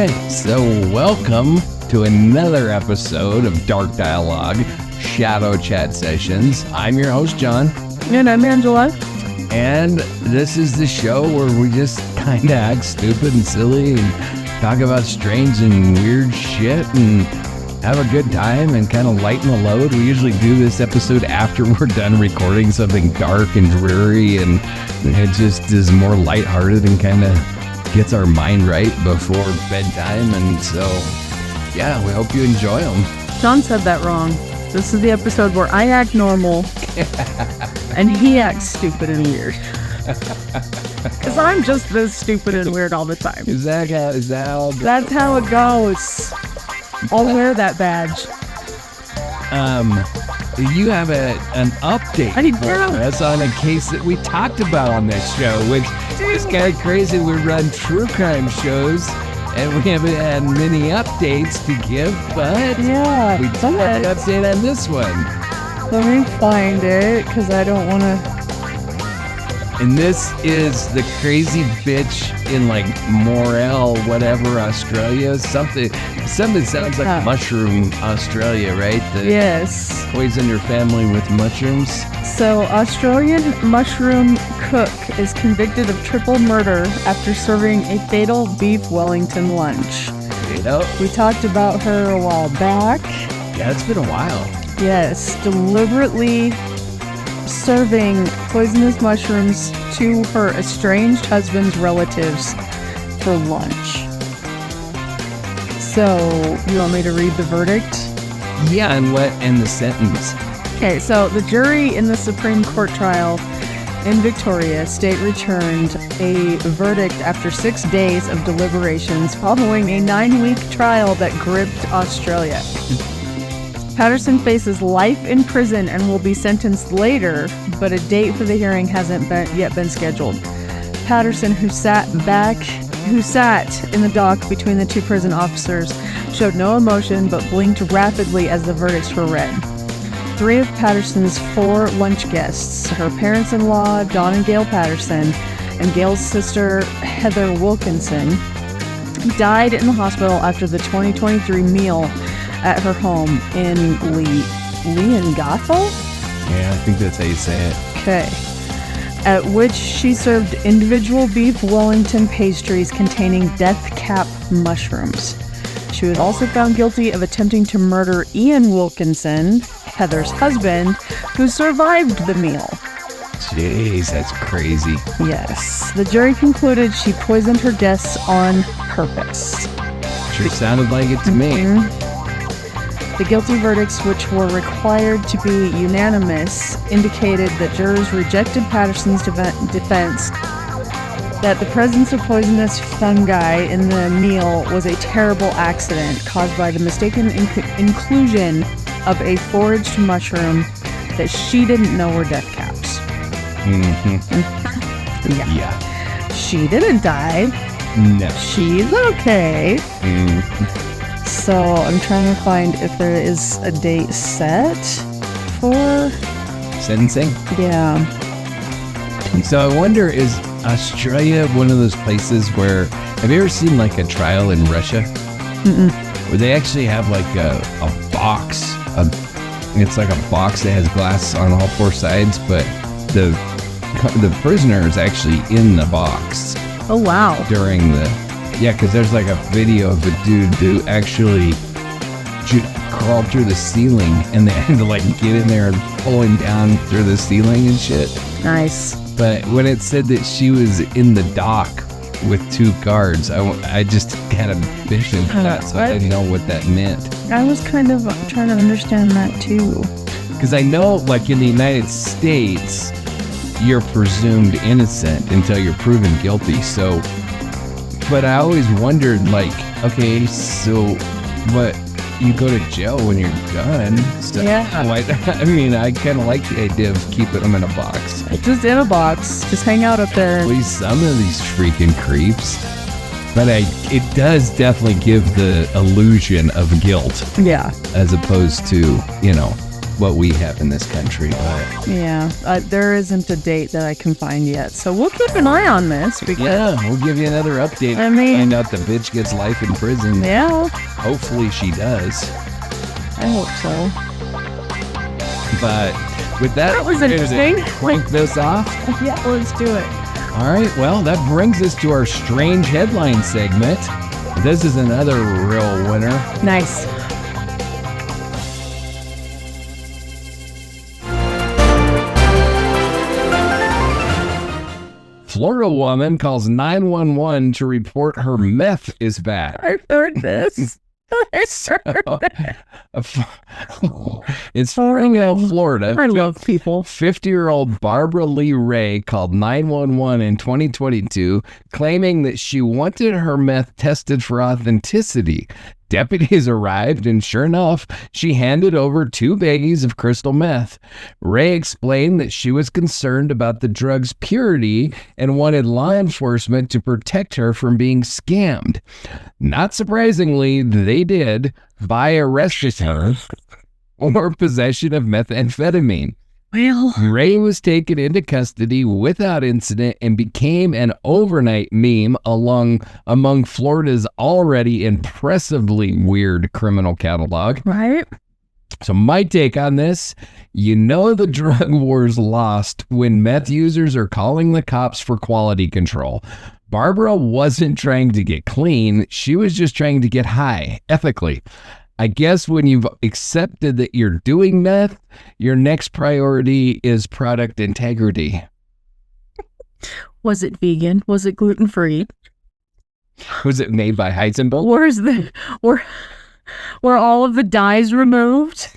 right, so welcome to another episode of Dark Dialogue Shadow Chat Sessions. I'm your host, John. And I'm Angela. And this is the show where we just kind of act stupid and silly and talk about strange and weird shit and have a good time and kind of lighten the load. We usually do this episode after we're done recording something dark and dreary, and it just is more lighthearted and kind of gets our mind right before bedtime. And so, yeah, we hope you enjoy them. John said that wrong. This is the episode where I act normal and he acts stupid and weird. Because I'm just this stupid and weird all the time. Is that how? That's how it goes. I'll wear that badge. You have an update for us on a case that we talked about on this show, which is kind of crazy. We run true crime shows, and we haven't had many updates to give, but yeah, we do have an update on this one. Let me find it, because I don't want to... And this is the crazy bitch in like Morel, whatever, Australia. Something sounds like mushroom Australia, right? Yes. Poison your family with mushrooms. So, Australian mushroom cook is convicted of triple murder after serving a fatal beef Wellington lunch. We talked about her a while back. Yeah, it's been a while. Yes, deliberately serving poisonous mushrooms to her estranged husband's relatives for lunch. So, you want me to read the verdict? Yeah, and the sentence. Okay, so the jury in the Supreme Court trial in Victoria State returned a verdict after 6 days of deliberations following a 9-week trial that gripped Australia. Patterson faces life in prison and will be sentenced later, but a date for the hearing hasn't yet been scheduled. Patterson, who sat in the dock between the two prison officers, showed no emotion but blinked rapidly as the verdicts were read. 3 of Patterson's 4 lunch guests, her parents-in-law, Don and Gail Patterson, and Gail's sister, Heather Wilkinson, died in the hospital after the 2023 meal at her home in Leongatha? Yeah, I think that's how you say it. Okay. At which she served individual beef Wellington pastries containing death cap mushrooms. She was also found guilty of attempting to murder Ian Wilkinson, Heather's husband, who survived the meal. Jeez, that's crazy. Yes. The jury concluded she poisoned her guests on purpose. Sure sounded like it to me. Mm-hmm. The guilty verdicts, which were required to be unanimous, indicated that jurors rejected Patterson's defense that the presence of poisonous fungi in the meal was a terrible accident caused by the mistaken inclusion of a foraged mushroom that she didn't know were death caps. Mm-hmm. Yeah. She didn't die. No. She's okay. Mm-hmm. So I'm trying to find if there is a date set for sentencing. Yeah. So I wonder, is Australia one of those places where, have you ever seen like a trial in Russia? Mm-mm. Where they actually have like a box. It's like a box that has glass on all 4 sides, but the prisoner is actually in the box. Oh wow. During yeah, because there's like a video of a dude who actually crawled through the ceiling, and they had to like get in there and pull him down through the ceiling and shit. Nice. But when it said that she was in the dock with 2 guards, I just had a vision of that, so I didn't know what that meant. I was kind of trying to understand that too. Because I know, like in the United States, you're presumed innocent until you're proven guilty, so... But I always wondered, like, okay, so what, you go to jail when you're done? So yeah. I mean, I kind of like the idea of keeping them in a box. Just in a box. Just hang out up there. At least some of these freaking creeps. But it does definitely give the illusion of guilt. Yeah. As opposed to, what we have in this country. But Yeah, there isn't a date that I can find yet. So we'll keep an eye on this because, yeah, we'll give you another update. I mean- Find out the bitch gets life in prison. yeah, Hopefully she does. I hope so. But with that, That was interesting. Crank this off. Yeah, let's do it. All right, well, that brings us to our strange headline segment. This is another real winner. Nice. Florida woman calls 911 to report her meth is bad. I've heard this. I've heard that. It's Springfield, Florida. I love people. 50-year-old Barbara Lee Ray called 911 in 2022, claiming that she wanted her meth tested for authenticity. Deputies arrived, and sure enough, she handed over 2 baggies of crystal meth. Ray explained that she was concerned about the drug's purity and wanted law enforcement to protect her from being scammed. Not surprisingly, they did by arresting her for possession of methamphetamine. Well, Ray was taken into custody without incident and became an overnight meme among Florida's already impressively weird criminal catalog. right? So my take on this, the drug war's lost when meth users are calling the cops for quality control. Barbara wasn't trying to get clean. She was just trying to get high, ethically. I guess when you've accepted that you're doing meth, your next priority is product integrity. Was it vegan? Was it gluten-free? Was it made by Heisenberg? Were all of the dyes removed?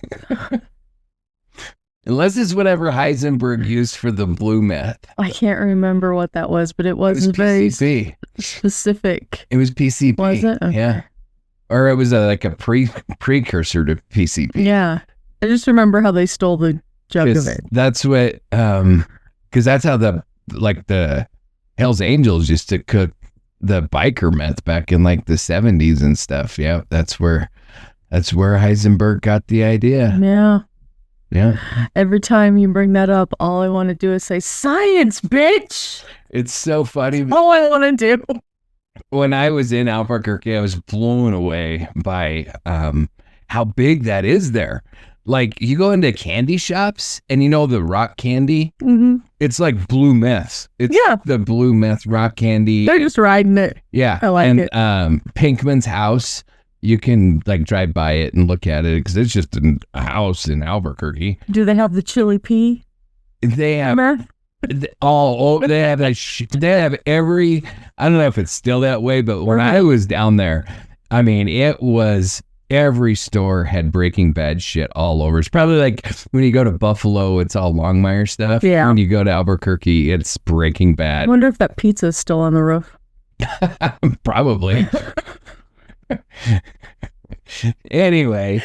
Unless it's whatever Heisenberg used for the blue meth. I can't remember what that was, but it It was wasn't very PCP. specific. It was PCP. Was it? Okay. Yeah. Or it was like a precursor to PCP. Yeah. I just remember how they stole the jug of it. That's what, because that's how the Hells Angels used to cook the biker meth back in like the 70s and stuff. Yeah, that's where Heisenberg got the idea. Yeah. Yeah. Every time you bring that up, all I want to do is say, science, bitch! It's so funny. All I want to do. When I was in Albuquerque, I was blown away by how big that is there. Like, you go into candy shops and the rock candy, Mm-hmm. it's like blue meth. It's Yeah. the blue meth rock candy. They're just riding it. Yeah. I like it. Pinkman's house, you can like drive by it and look at it because it's just a house in Albuquerque. Do they have the chili pea? They have meth? they have that they have every, I don't know if it's still that way, but when I was down there, I mean, it was every store had Breaking Bad shit all over. It's probably like when you go to Buffalo, it's all Longmire stuff. Yeah. When you go to Albuquerque, it's Breaking I Bad. wonder if that pizza is still on the roof. Probably. Anyway,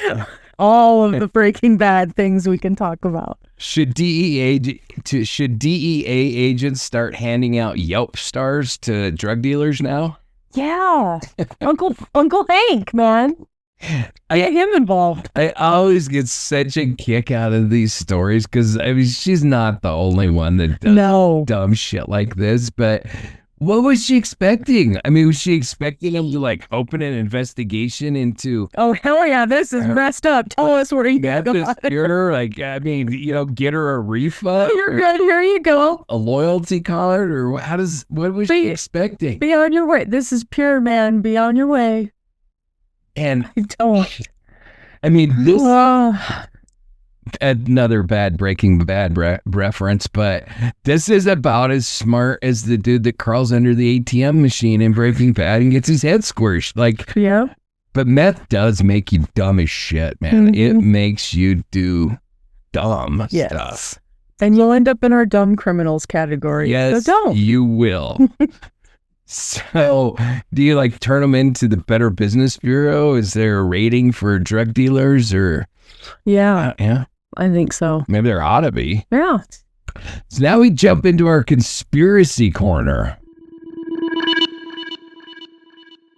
All of the Breaking Bad things we can talk about. should DEA agents start handing out Yelp stars to drug dealers now? Yeah. Uncle Hank, man. Get him involved. I always get such a kick out of these stories because I mean she's not the only one that does No. dumb shit like this, but what was she expecting? I mean, was she expecting him to like open an investigation into Oh, hell yeah. This is messed up. Tell us where you meth got it. distributor? Like, I mean, get her a refund, You're good. Here you go. a loyalty card, or what was she expecting? Be on your way. This is pure, man. Be on your way. And I don't. I mean, this Ah. another bad Breaking Bad reference, but this is about as smart as the dude that crawls under the ATM machine in Breaking Bad and gets his head squished. Like, Yeah. but meth does make you dumb as shit, man. It Mhm. makes you do dumb Yes. stuff. And you'll end up in our dumb criminals category. Yes, So don't. you will. So, do you like turn them into the Better Business Bureau? Is there a rating for drug dealers, or Yeah, yeah, I think so. maybe there ought to be. Yeah. So now we jump into our conspiracy corner.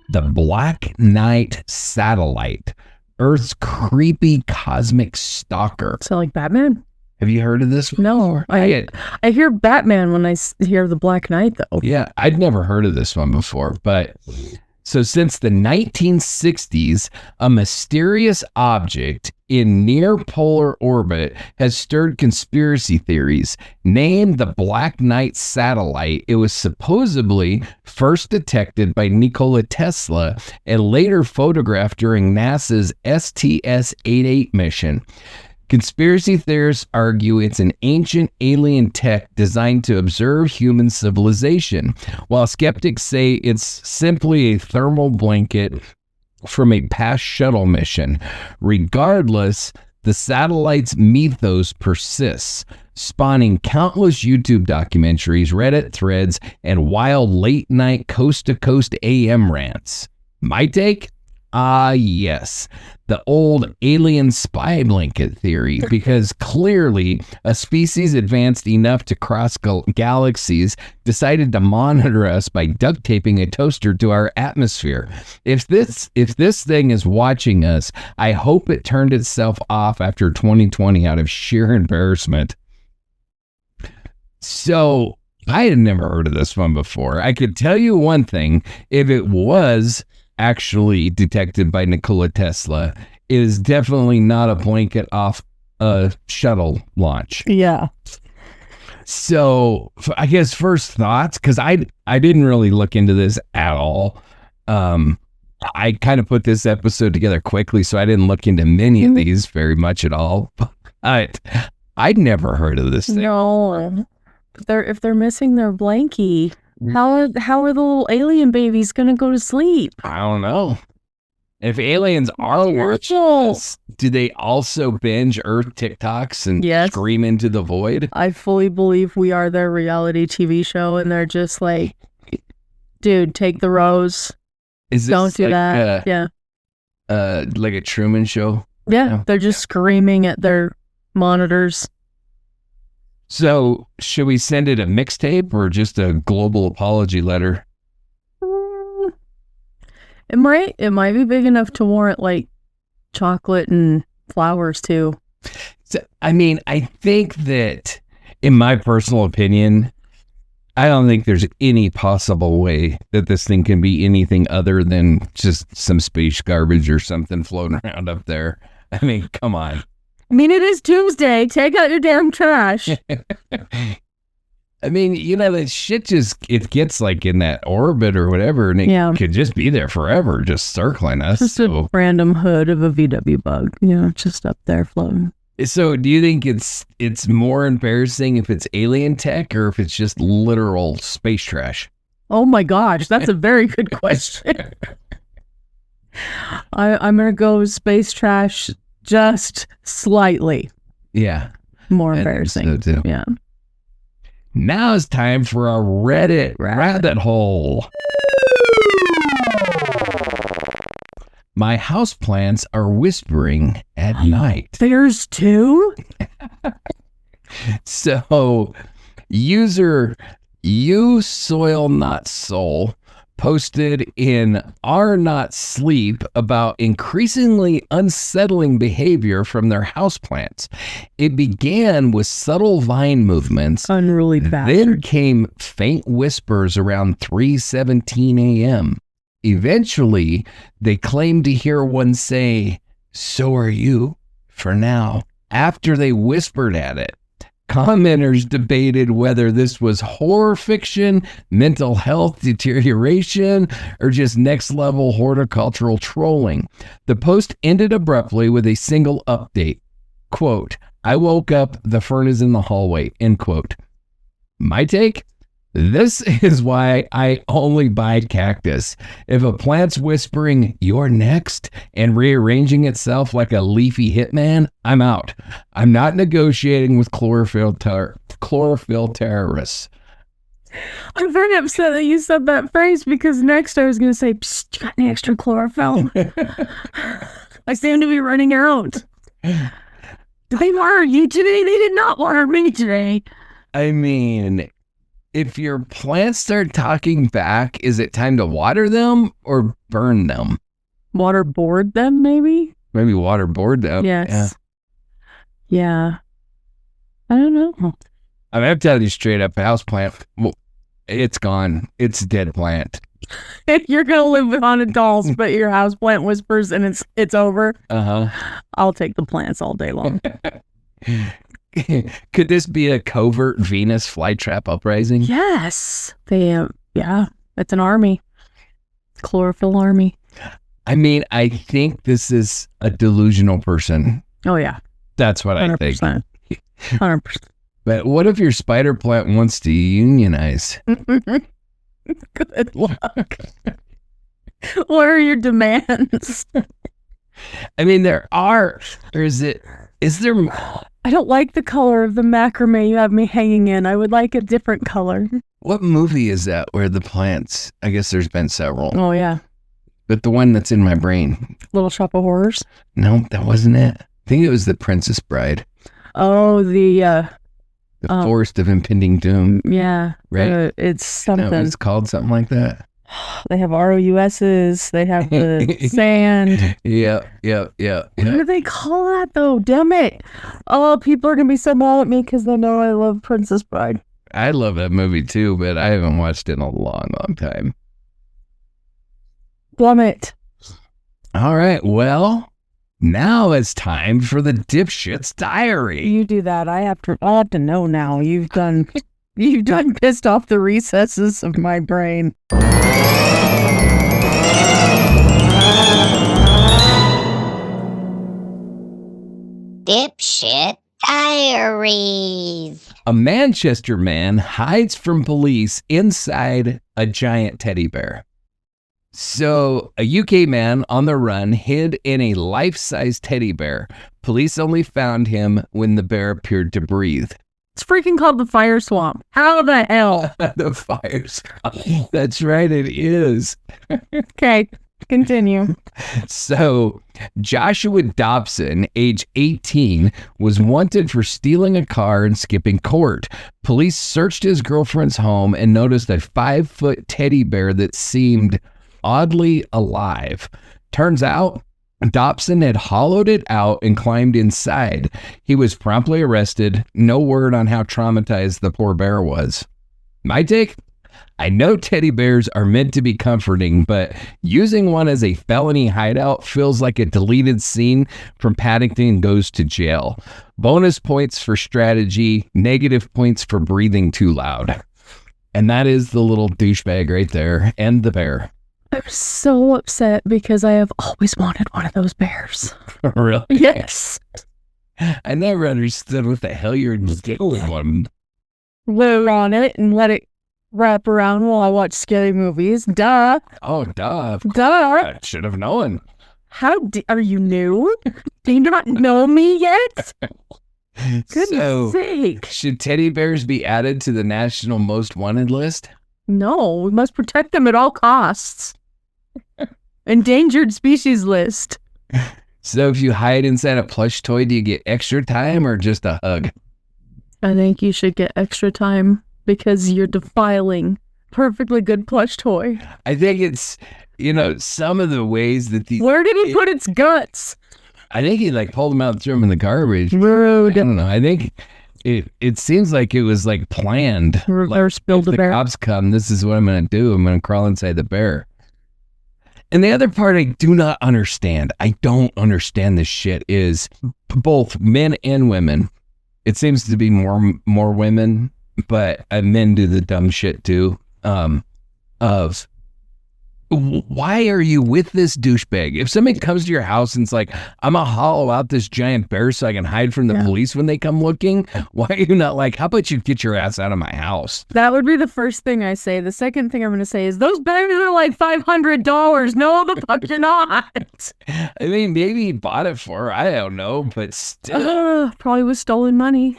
The Black Knight satellite Earth's creepy cosmic stalker. So like Batman? Have you heard of this one? No, I hear Batman when I hear the Black Knight, though. Yeah, I'd never heard of this one before. But so since the 1960s, a mysterious object in near polar orbit has stirred conspiracy theories. Named the Black Knight satellite, it was supposedly first detected by Nikola Tesla and later photographed during NASA's STS-88 mission. Conspiracy theorists argue it's an ancient alien tech designed to observe human civilization, while skeptics say it's simply a thermal blanket from a past shuttle mission. Regardless, the satellite's mythos persists, spawning countless YouTube documentaries, Reddit threads, and wild late-night coast-to-coast AM rants. My take? Yes, the old alien spy blanket theory, because clearly a species advanced enough to cross galaxies decided to monitor us by duct taping a toaster to our atmosphere. If this thing is watching us, I hope it turned itself off after 2020 out of sheer embarrassment. So I had never heard of this one before. I could tell you one thing: if it was actually detected by Nikola Tesla, it is definitely not a blanket off a shuttle launch. Yeah. So I guess first thoughts, because I didn't really look into this at all. I kind of put this episode together quickly, so I didn't look into many of these very much at all. But I'd never heard of this thing. No. If they're missing their blankie, how are the little alien babies gonna go to sleep? I don't know. If aliens are watching, do they also binge Earth TikToks and scream into the void? I fully believe we are their reality TV show, and they're just like, dude, take the rose. Don't do that. Yeah. Like a Truman Show? Yeah, they're just screaming at their monitors. So, should we send it a mixtape or just a global apology letter? It might be big enough to warrant like chocolate and flowers too. So, I mean, I think that, in my personal opinion, I don't think there's any possible way that this thing can be anything other than just some space garbage or something floating around up there. I mean, come on. I mean, it is Tuesday. Take out your damn trash. I mean, you know, that shit it gets like in that orbit or whatever, and it could just be there forever, just circling us. Just a random hood of a VW bug, just up there floating. So do you think it's more embarrassing if it's alien tech or if it's just literal space trash? Oh my gosh, that's a very good question. I'm going to go space trash just slightly. Yeah. More embarrassing. So too. Yeah. Now it's time for a Reddit rabbit hole. My houseplants are whispering at night. There's two? So, user You Soil Not Soul posted in Are Not Sleep about increasingly unsettling behavior from their houseplants. It began with subtle vine movements. Unruly bastard. Then came faint whispers around 3:17 a.m. Eventually, they claimed to hear one say, "So are you," for now, after they whispered at it. Commenters debated whether this was horror fiction, mental health deterioration, or just next-level horticultural trolling. The post ended abruptly with a single update. Quote, "I woke up, the fern is in the hallway," end quote. My take? This is why I only buy cactus. If a plant's whispering, "You're next," and rearranging itself like a leafy hitman, I'm out. I'm not negotiating with chlorophyll terrorists. I'm very upset that you said that phrase because next I was going to say, "Psst, you got any extra chlorophyll?" I seem to be running out. Did they wire you today? They did not wire me today. I mean, if your plants start talking back, is it time to water them or burn them? Waterboard them, maybe? Maybe waterboard though. Yes. Yeah. I don't know. I mean, I'm telling you straight up, a houseplant, well, it's gone. It's a dead plant. You're gonna live with haunted dolls, but your houseplant whispers and it's over. I'll take the plants all day long. Could this be a covert Venus flytrap uprising? Yes. Yeah, it's an army. Chlorophyll army. I mean, I think this is a delusional person. Oh yeah. That's what 100%. I think. 100%. But what if your spider plant wants to unionize? Good luck. What are your demands? I mean, is there? I don't like the color of the macrame you have me hanging in. I would like a different color. What movie is that where the plants, I guess there's been several. Oh yeah. But the one that's in my brain. Little Shop of Horrors? No, that wasn't it. I think it was The Princess Bride. Oh, the Forest of Impending Doom. Yeah. Right? It's something. It's called something like that. They have ROUSs. They have the sand. Yeah. What do they call that though? Damn it. Oh, people are going to be so mad at me because they know I love Princess Bride. I love that movie too, but I haven't watched it in a long, long time. Damn it. All right. Well, now it's time for the dipshit's diary. You do that. I have to know now. You've done pissed off the recesses of my brain. Dipshit Diaries. A Manchester man hides from police inside a giant teddy bear. So, a UK man on the run hid in a life-size teddy bear. Police only found him when the bear appeared to breathe. It's freaking called the fire swamp. How the hell? The fire swamp. That's right, it is. Okay, continue. So, Joshua Dobson, age 18, was wanted for stealing a car and skipping court. Police searched his girlfriend's home and noticed a 5-foot teddy bear that seemed oddly alive. Turns out, Dobson had hollowed it out and climbed inside. He was promptly arrested. No word on how traumatized the poor bear was. My take? I know teddy bears are meant to be comforting, but using one as a felony hideout feels like a deleted scene from Paddington Goes to Jail. Bonus points for strategy, negative points for breathing too loud. And that is the little douchebag right there, and the bear. I'm so upset because I have always wanted one of those bears. Really? Yes. I never understood what the hell you're doing one. Load on it and let it wrap around while I watch scary movies. Duh. Oh, duh. Duh. I should have known. Are you new? Do you not know me yet? Goodness sake. Should teddy bears be added to the National Most Wanted list? No, we must protect them at all costs. Endangered species list. So if you hide inside a plush toy, do you get extra time or just a hug? I think you should get extra time because you're defiling perfectly good plush toy. I think it's, some of the ways that these... Where did he put its guts? I think he pulled them out and threw them in the garbage. Rude. I don't know. I think it seems like it was planned. Reverse build a bear. The cops come, this is what I'm going to do. I'm going to crawl inside the bear. And the other part I do not understand, I don't understand this shit, is both men and women. It seems to be more women, but men do the dumb shit too. Of why are you with this douchebag? If somebody comes to your house and it's like, I'm gonna hollow out this giant bear so I can hide from the police when they come looking, why are you not how about you get your ass out of my house? That would be the first thing I say. The second thing I'm going to say is those bears are $500. No, the fuck you're not. I mean, maybe he bought it for her. I don't know, but still. Probably was stolen money.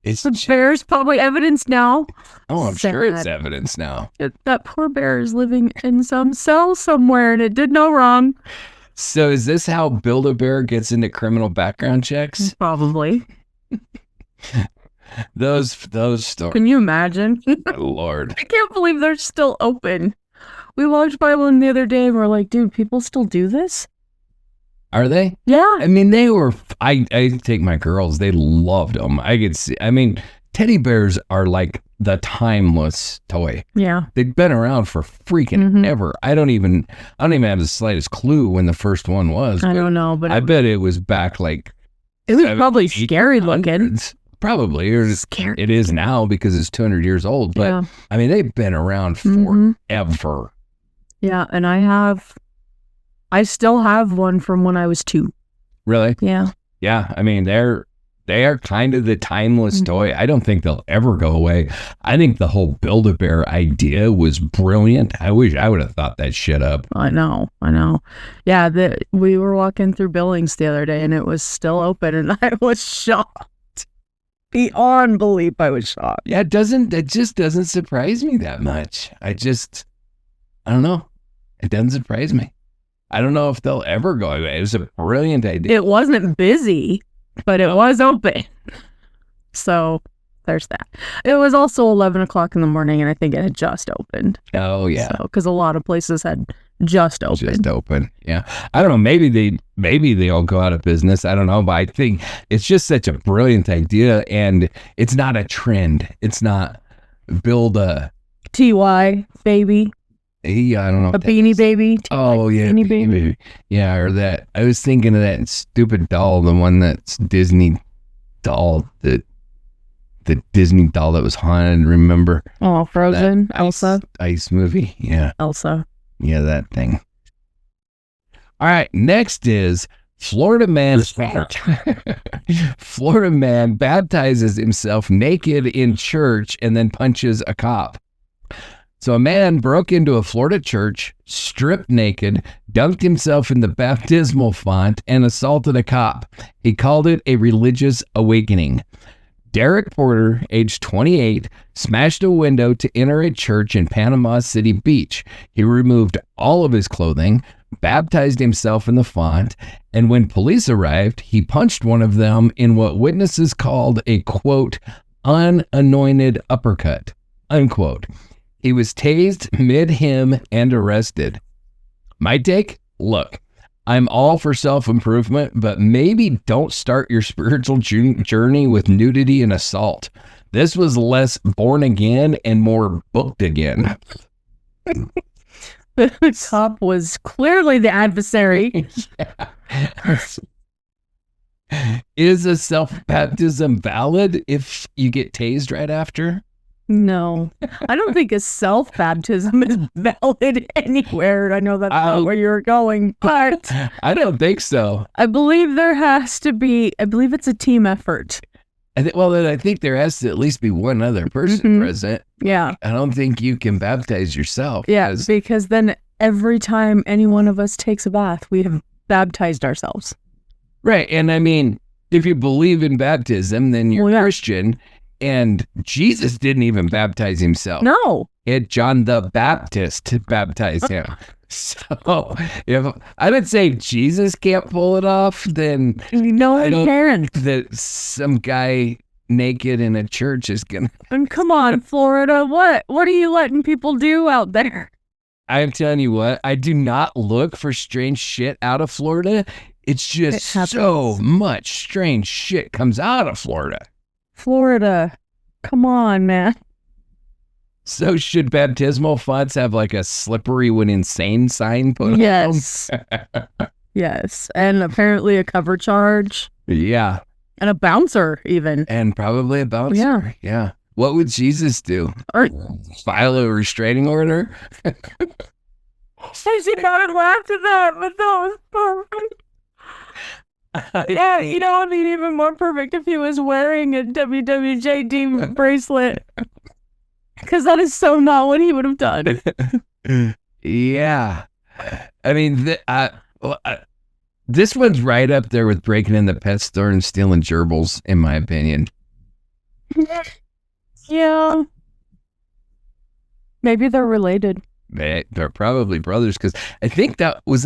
The bear's probably evidence now. Oh, I'm sure it's evidence now. That poor bear is living in some cell somewhere and it did no wrong. So is this how Build-A-Bear gets into criminal background checks? Probably. Those stories. Can you imagine? My Lord. I can't believe they're still open. We walked by one the other day and we're like, dude, people still do this? Are they? Yeah. I mean, they were, I take my girls, they loved them. I could see, I mean, teddy bears are like the timeless toy. Yeah. They've been around for freaking ever. I don't even have the slightest clue when the first one was. I don't know, but I bet it was back like. It was probably scary looking. Probably, or Scary. it is now because it's 200 years old. But Yeah. I mean, they've been around forever. Yeah, and I still have one from when I was 2. Really? Yeah. Yeah. I mean, they are kind of the timeless toy. I don't think they'll ever go away. I think the whole Build-A-Bear idea was brilliant. I wish I would have thought that shit up. I know. Yeah, we were walking through Billings the other day and it was still open and I was shocked. Beyond belief, I was shocked. Yeah, it just doesn't surprise me that much. I don't know. It doesn't surprise me. I don't know if they'll ever go away. It was a brilliant idea. It wasn't busy, but it was open. So there's that. It was also 11 o'clock in the morning and I think it had just opened. Oh, yeah. Because a lot of places had just opened. Just open. Yeah. I don't know. Maybe they'll go out of business. I don't know. But I think it's just such a brilliant idea. And it's not a trend. It's not build a TY baby. Yeah, I don't know. A beanie baby. Oh, yeah. Beanie baby. Yeah, or that. I was thinking of that stupid doll, the one that's Disney doll, the Disney doll that was haunted, remember? Oh, Frozen. That Elsa. Ice movie. Yeah. Elsa. Yeah, that thing. All right, next is Florida man. Florida man baptizes himself naked in church and then punches a cop. So a man broke into a Florida church, stripped naked, dunked himself in the baptismal font, and assaulted a cop. He called it a religious awakening. Derek Porter, age 28, smashed a window to enter a church in Panama City Beach. He removed all of his clothing, baptized himself in the font, and when police arrived, he punched one of them in what witnesses called a, quote, unanointed uppercut, unquote. He was tased mid-him and arrested. My take? Look, I'm all for self-improvement, but maybe don't start your spiritual journey with nudity and assault. This was less born again and more booked again. The cop was clearly the adversary. Is a self-baptism valid if you get tased right after? No, I don't think a self-baptism is valid anywhere. I know that's not where you're going, but I don't think so. I believe there has to be, I believe it's a team effort. Then I think there has to at least be one other person present. Yeah. I don't think you can baptize yourself. Yeah, because then every time any one of us takes a bath, we have baptized ourselves. Right. And I mean, if you believe in baptism, then you're Christian. And Jesus didn't even baptize himself. No. John the Baptist baptized him. So if I would say Jesus can't pull it off, then no one can. That some guy naked in a church is gonna. And come on, Florida, what are you letting people do out there? I'm telling you what, I do not look for strange shit out of Florida. It's just so much strange shit comes out of Florida. Florida, come on, man. So should baptismal fonts have like a slippery when insane sign put on them? Yes. Yes. And apparently a cover charge. Yeah. And a bouncer even. And probably a bouncer. Yeah. Yeah. What would Jesus do? Or file a restraining order? I should not have laughed at that, but that was perfect. Yeah, you know, it'd be even more perfect if he was wearing a WWJD bracelet. Because that is so not what he would have done. Yeah. I mean, this one's right up there with breaking in the pet store and stealing gerbils, in my opinion. Yeah. Maybe they're related. They're probably brothers, because I think that was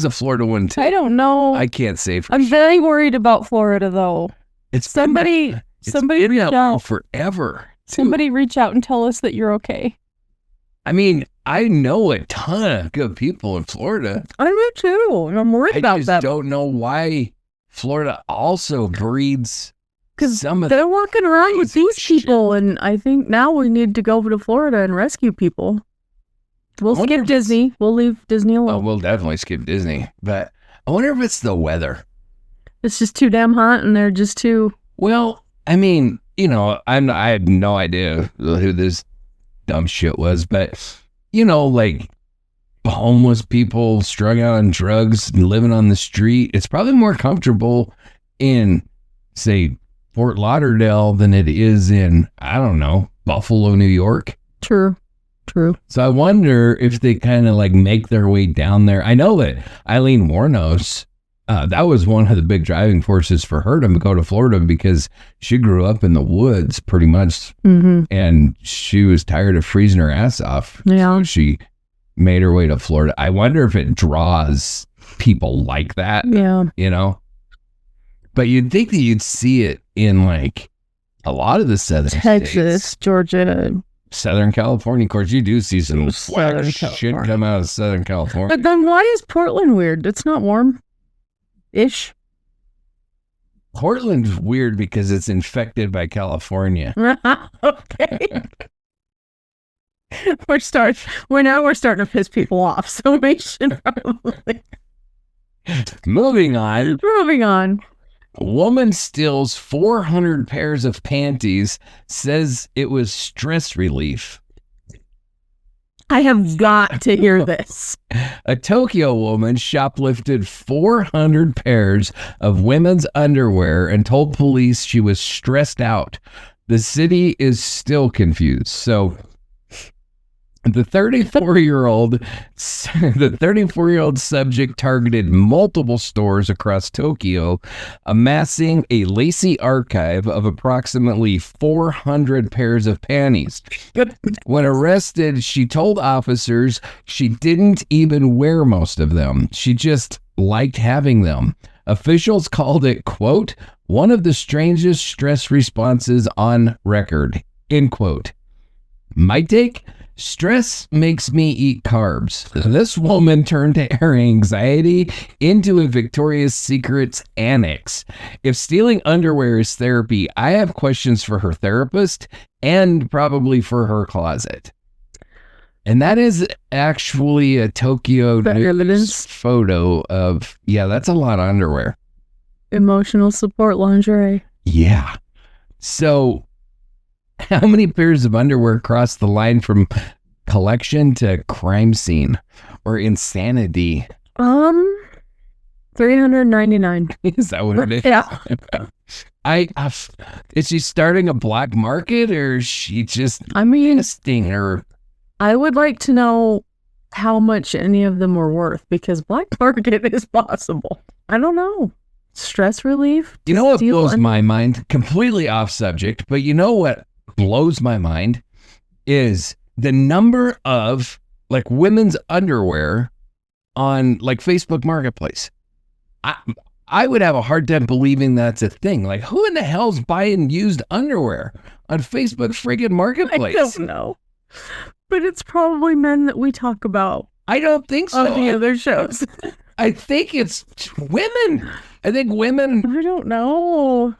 a Florida one too. I don't know. I can't say for I'm sure. very worried about Florida though. Somebody reach out forever. Somebody reach out and tell us that you're okay. I mean, I know a ton of good people in Florida. I do too. And I'm worried about just that. Don't know why Florida also breeds Because some of they're walking around with these people, and I think now we need to go over to Florida and rescue people. We'll skip Disney. We'll leave Disney alone. Oh, we'll definitely skip Disney. But I wonder if it's the weather. It's just too damn hot, and they're just too... Well, I mean, you know, I had no idea who this dumb shit was, but, you know, like homeless people strung out on drugs and living on the street, it's probably more comfortable in, say, Fort Lauderdale than it is in, I don't know, Buffalo, New York. True. So I wonder if they kind of like make their way down there. I know that Eileen Wuornos, that was one of the big driving forces for her to go to Florida because she grew up in the woods pretty much. Mm-hmm. And she was tired of freezing her ass off. Yeah. So she made her way to Florida. I wonder if it draws people like that. Yeah. You know? But you'd think that you'd see it in like a lot of the southern Texas, states. Georgia. Southern California. Of course, you do see some Southern whack shit California. come out of Southern California. But then why is Portland weird? It's not warm-ish. Portland's weird because it's infected by California. Okay. We're starting to piss people off, so we should probably... Moving on. Moving on. A woman steals 400 pairs of panties, says it was stress relief. I have got to hear this. A Tokyo woman shoplifted 400 pairs of women's underwear and told police she was stressed out. The city is still confused. So the 34-year-old subject targeted multiple stores across Tokyo, amassing a lacy archive of approximately 400 pairs of panties. When arrested, she told officers she didn't even wear most of them. She just liked having them. Officials called it, quote, one of the strangest stress responses on record, end quote. My take? Stress makes me eat carbs. This woman turned her anxiety into a Victoria's Secret's annex. If stealing underwear is therapy, I have questions for her therapist and probably for her closet. And that is actually a Tokyo News photo of, yeah, that's a lot of underwear. Emotional support lingerie. Yeah. So how many pairs of underwear cross the line from collection to crime scene or insanity? 399. Is that what it is? Yeah. Is she starting a black market or is she just testing her? I would like to know how much any of them were worth because black market is possible. I don't know. Stress relief? You know what blows my mind? Completely off subject, but you know what blows my mind is the number of like women's underwear on like Facebook Marketplace. I would have a hard time believing that's a thing. Like, who in the hell's buying used underwear on Facebook friggin' Marketplace? I don't know. But it's probably men that we talk about. I don't think so. On the other shows. I think it's women. I think women. I don't know.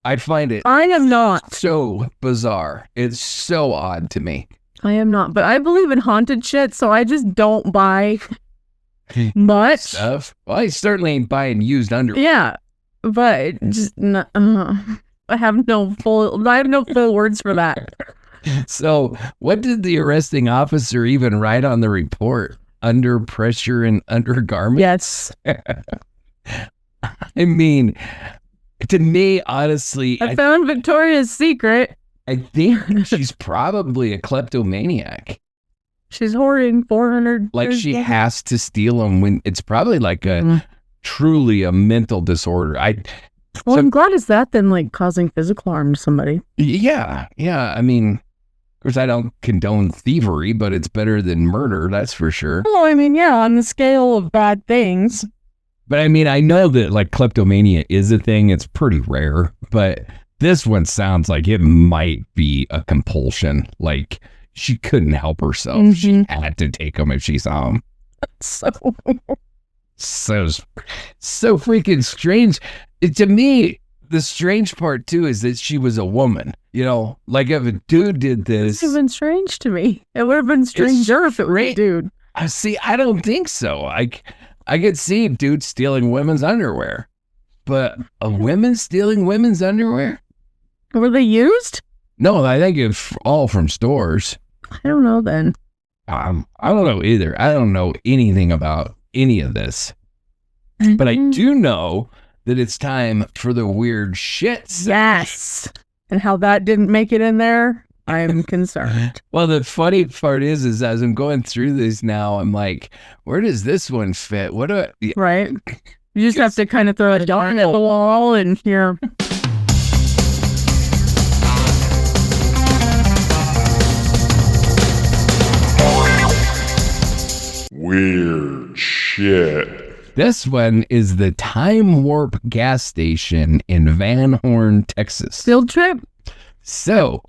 I find it. I am not. So bizarre. It's so odd to me. I am not. But I believe in haunted shit, so I just don't buy much stuff. Well, I certainly ain't buying used underwear. Yeah. But just I have no full words for that. So what did the arresting officer even write on the report? Under pressure and undergarments? Yes. I mean, to me, honestly, I found Victoria's Secret. I think she's probably a kleptomaniac. She's hoarding 400. Like she has to steal them when it's probably like truly a mental disorder. I'm glad it's that than like causing physical harm to somebody. Yeah. I mean, of course, I don't condone thievery, but it's better than murder. That's for sure. Well, I mean, yeah, on the scale of bad things. But I mean, I know that like kleptomania is a thing. It's pretty rare, but this one sounds like it might be a compulsion. Like She couldn't help herself. She had to take them if she saw them. So freaking strange. To me, the strange part too is that she was a woman. Like if a dude did this, it would have been strange to me. It would have been stranger if it was a dude. See, I don't think so. I could see dudes stealing women's underwear, but a women stealing women's underwear? Were they used? No, I think it's all from stores. I don't know then. I don't know either. I don't know anything about any of this. But I do know that it's time for the weird shit. Yes. And how that didn't make it in there, I'm concerned. Well, the funny part is as I'm going through this now, I'm like, where does this one fit? Right? You just have to kind of throw it down at the wall and here. Weird shit. This one is the Time Warp gas station in Van Horn, Texas. Field trip? So,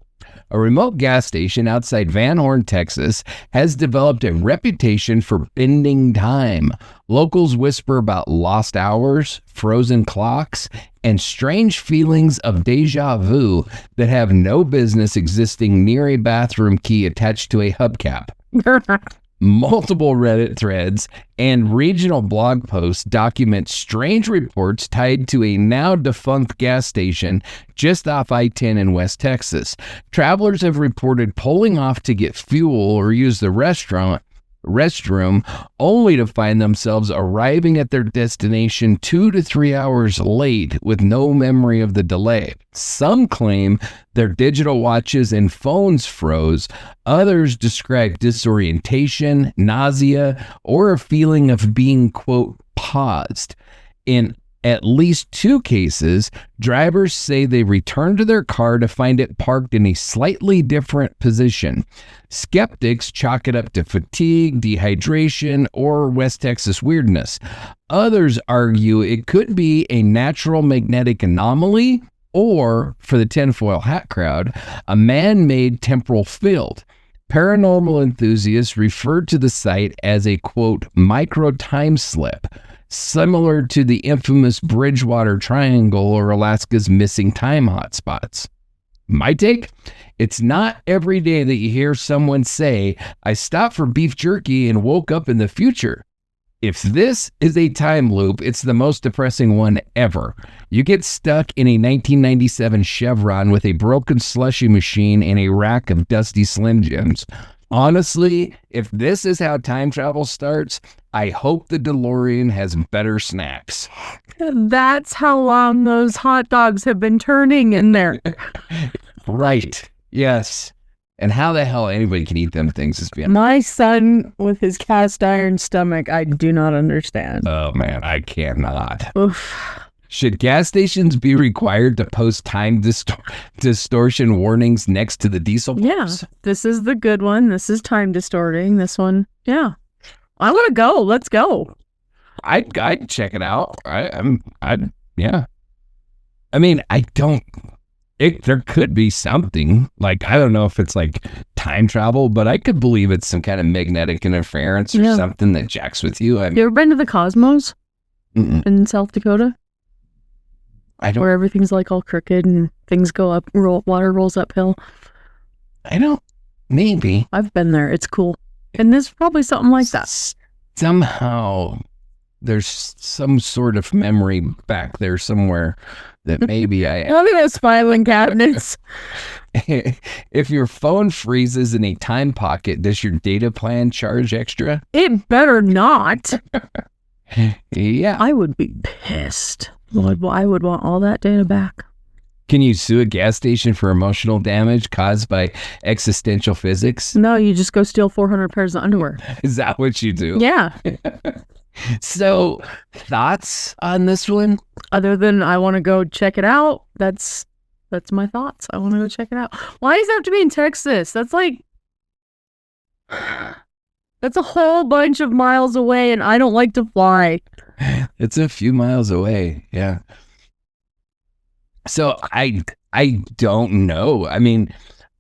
a remote gas station outside Van Horn, Texas, has developed a reputation for bending time. Locals whisper about lost hours, frozen clocks, and strange feelings of deja vu that have no business existing near a bathroom key attached to a hubcap. Multiple Reddit threads and regional blog posts document strange reports tied to a now defunct gas station just off I-10 in West Texas. Travelers have reported pulling off to get fuel or use the restroom only to find themselves arriving at their destination 2 to 3 hours late with no memory of the delay. Some claim their digital watches and phones froze. Others describe disorientation, nausea, or a feeling of being, quote, paused. In at least 2 cases, drivers say they returned to their car to find it parked in a slightly different position. Skeptics chalk it up to fatigue, dehydration, or West Texas weirdness. Others argue it could be a natural magnetic anomaly, or, for the tinfoil hat crowd, a man-made temporal field. Paranormal enthusiasts referred to the site as a, quote, micro time slip, similar to the infamous Bridgewater Triangle or Alaska's missing time hotspots. My take? It's not every day that you hear someone say, I stopped for beef jerky and woke up in the future. If this is a time loop, it's the most depressing one ever. You get stuck in a 1997 Chevron with a broken slushy machine and a rack of dusty Slim Jims. Honestly, if this is how time travel starts, I hope the DeLorean has better snacks. That's how long those hot dogs have been turning in there. Right. Yes. And how the hell anybody can eat them things is beyond. My son with his cast iron stomach, I do not understand. Oh, man, I cannot. Oof. Should gas stations be required to post time distortion warnings next to the diesel pumps? Yeah, this is the good one. This is time distorting. This one, yeah. I want to go. Let's go. I'd check it out. Yeah. I mean, there could be something, like, I don't know if it's like time travel, but I could believe it's some kind of magnetic interference or something that jacks with you. You ever been to the Cosmos in South Dakota? I don't. Where everything's like all crooked and things go up, water rolls uphill. I don't. Maybe. I've been there. It's cool. And there's probably something like that. Somehow there's some sort of memory back there somewhere that maybe I... Look at those filing cabinets. If your phone freezes in a time pocket, does your data plan charge extra? It better not. Yeah. I would be pissed. I would want all that data back. Can you sue a gas station for emotional damage caused by existential physics? No, you just go steal 400 pairs of underwear. Is that what you do? Yeah. So, thoughts on this one? Other than I want to go check it out, that's my thoughts. I want to go check it out. Why does it have to be in Texas? That's a whole bunch of miles away, and I don't like to fly. It's a few miles away, yeah. So I don't know. I mean,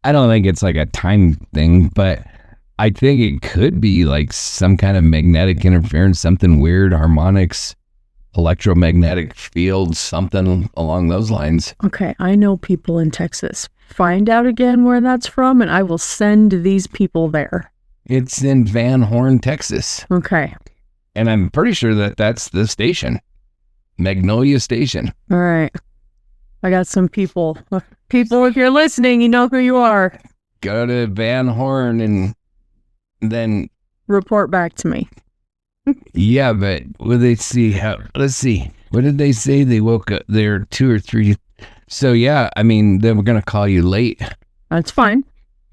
I don't think it's like a time thing, but I think it could be like some kind of magnetic interference, something weird, harmonics, electromagnetic fields, something along those lines. Okay, I know people in Texas. Find out again where that's from, and I will send these people there. It's in Van Horn, Texas. Okay. And I'm pretty sure that that's the station. Magnolia Station. All right. I got some people. People, if you're listening, you know who you are. Go to Van Horn and then... report back to me. Yeah, but will they see how... Let's see. What did they say? They woke up there 2 or 3... So, yeah, I mean, they were going to call you late. That's fine.